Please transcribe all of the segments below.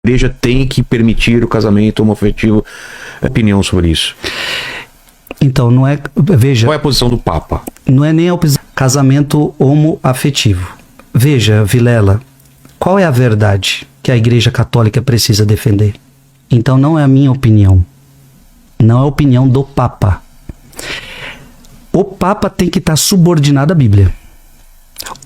igreja tem que permitir o casamento homoafetivo. Opinião sobre isso? Então, não é... Veja... Qual é a posição do Papa? Não é nem a opção... Casamento homoafetivo. Veja, Vilela, qual é a verdade que a Igreja Católica precisa defender? Então, não é a minha opinião. Não é a opinião do Papa. O Papa tem que estar subordinado à Bíblia.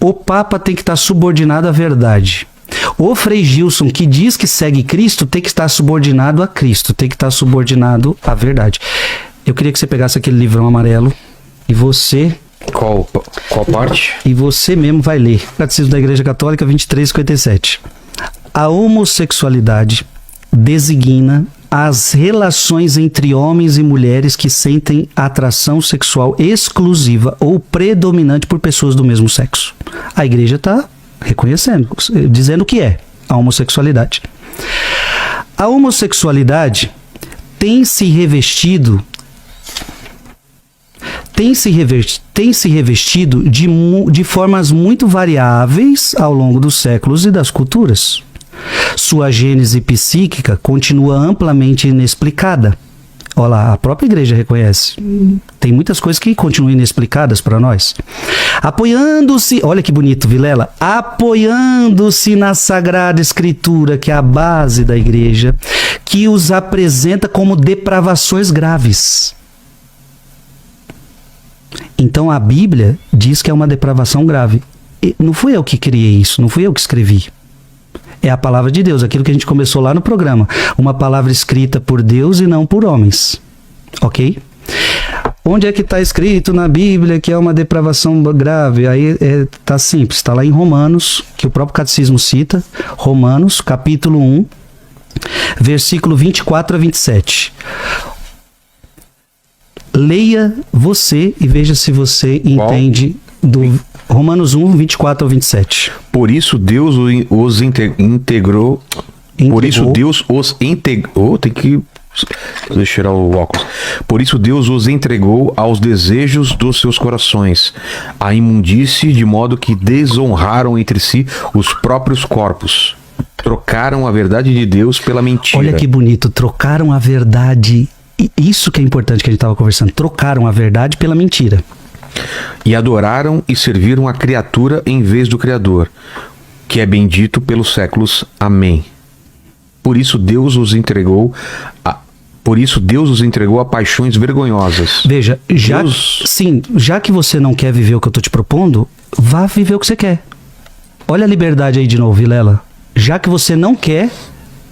O Papa tem que estar subordinado à verdade. O Frei Gilson, que diz que segue Cristo, tem que estar subordinado a Cristo, tem que estar subordinado à verdade. Eu queria que você pegasse aquele livrão amarelo e você... Qual parte? E você mesmo vai ler. Catecismo da Igreja Católica 2357. A homossexualidade designa as relações entre homens e mulheres que sentem atração sexual exclusiva ou predominante por pessoas do mesmo sexo. A Igreja está reconhecendo, dizendo o que é a homossexualidade. A homossexualidade tem se revestido de formas muito variáveis ao longo dos séculos e das culturas. Sua gênese psíquica continua amplamente inexplicada. Olha lá, a própria igreja reconhece. Tem muitas coisas que continuam inexplicadas para nós. Apoiando-se, olha que bonito, Vilela, apoiando-se na Sagrada Escritura, que é a base da igreja, que os apresenta como depravações graves. Então a Bíblia diz que é uma depravação grave. E não fui eu que criei isso, não fui eu que escrevi. É a palavra de Deus, aquilo que a gente começou lá no programa. Uma palavra escrita por Deus e não por homens. Ok? Onde é que está escrito na Bíblia que é uma depravação grave? Aí está simples, está lá em Romanos, que o próprio Catecismo cita. Romanos, capítulo 1, versículo 24 a 27. Leia você e veja se você entende do Romanos 1, 24 ao 27. Por isso Deus os integrou. Por isso Deus os integrou. Tem que... Deixa eu tirar o óculos. Por isso Deus os entregou aos desejos dos seus corações, à imundície, de modo que desonraram entre si os próprios corpos. Trocaram a verdade de Deus pela mentira. Olha que bonito, trocaram a verdade. Isso que é importante que a gente estava conversando. Trocaram a verdade pela mentira. E adoraram e serviram a criatura em vez do Criador, que é bendito pelos séculos. Amém. Por isso Deus os entregou a paixões vergonhosas. Veja, já que você não quer viver o que eu estou te propondo, vá viver o que você quer. Olha a liberdade aí de novo, Vilela. Já que você não quer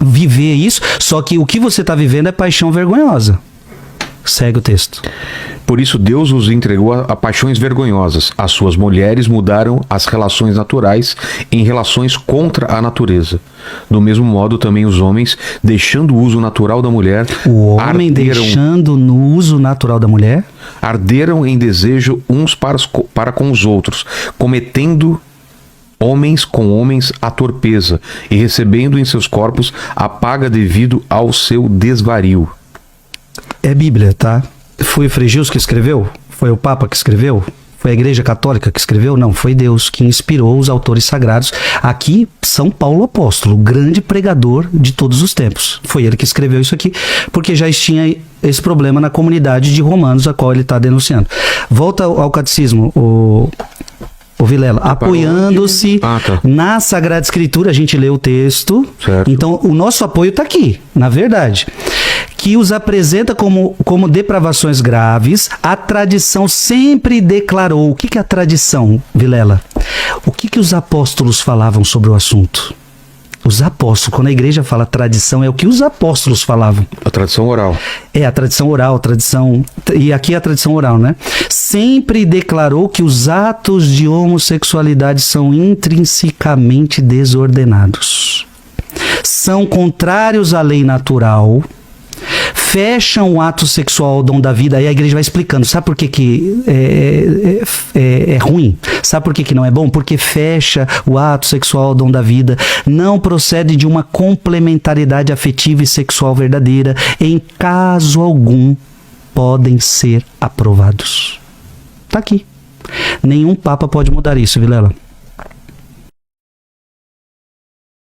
viver isso, só que o que você está vivendo é paixão vergonhosa. Segue o texto. Por isso Deus os entregou a paixões vergonhosas. As suas mulheres mudaram as relações naturais em relações contra a natureza. Do mesmo modo também os homens, deixando o uso natural da mulher... O homem deixando no uso natural da mulher? Arderam em desejo uns para com os outros, cometendo... homens com homens a torpeza, e recebendo em seus corpos a paga devido ao seu desvario. É Bíblia, tá? Foi o Frei Gilson que escreveu? Foi o Papa que escreveu? Foi a Igreja Católica que escreveu? Não, foi Deus que inspirou os autores sagrados. Aqui, São Paulo Apóstolo, grande pregador de todos os tempos. Foi ele que escreveu isso aqui, porque já tinha esse problema na comunidade de Romanos, a qual ele está denunciando. Volta ao catecismo, o Vilela, apoiando-se na Sagrada Escritura, a gente lê o texto, certo. Então o nosso apoio está aqui, na verdade, que os apresenta como depravações graves. A tradição sempre declarou. O que é a tradição, Vilela? O que os apóstolos falavam sobre o assunto? Os apóstolos, quando a igreja fala tradição, é o que os apóstolos falavam. A tradição oral. É, a tradição oral, a tradição... E aqui é a tradição oral, né? Sempre declarou que os atos de homossexualidade são intrinsecamente desordenados. São contrários à lei natural, fecham o ato sexual ao dom da vida. Aí a igreja vai explicando. Sabe por que é ruim? Sabe por que não é bom? Porque fecha o ato sexual ao dom da vida. Não procede de uma complementaridade afetiva e sexual verdadeira. Em caso algum, podem ser aprovados. Tá aqui. Nenhum papa pode mudar isso, Vilela.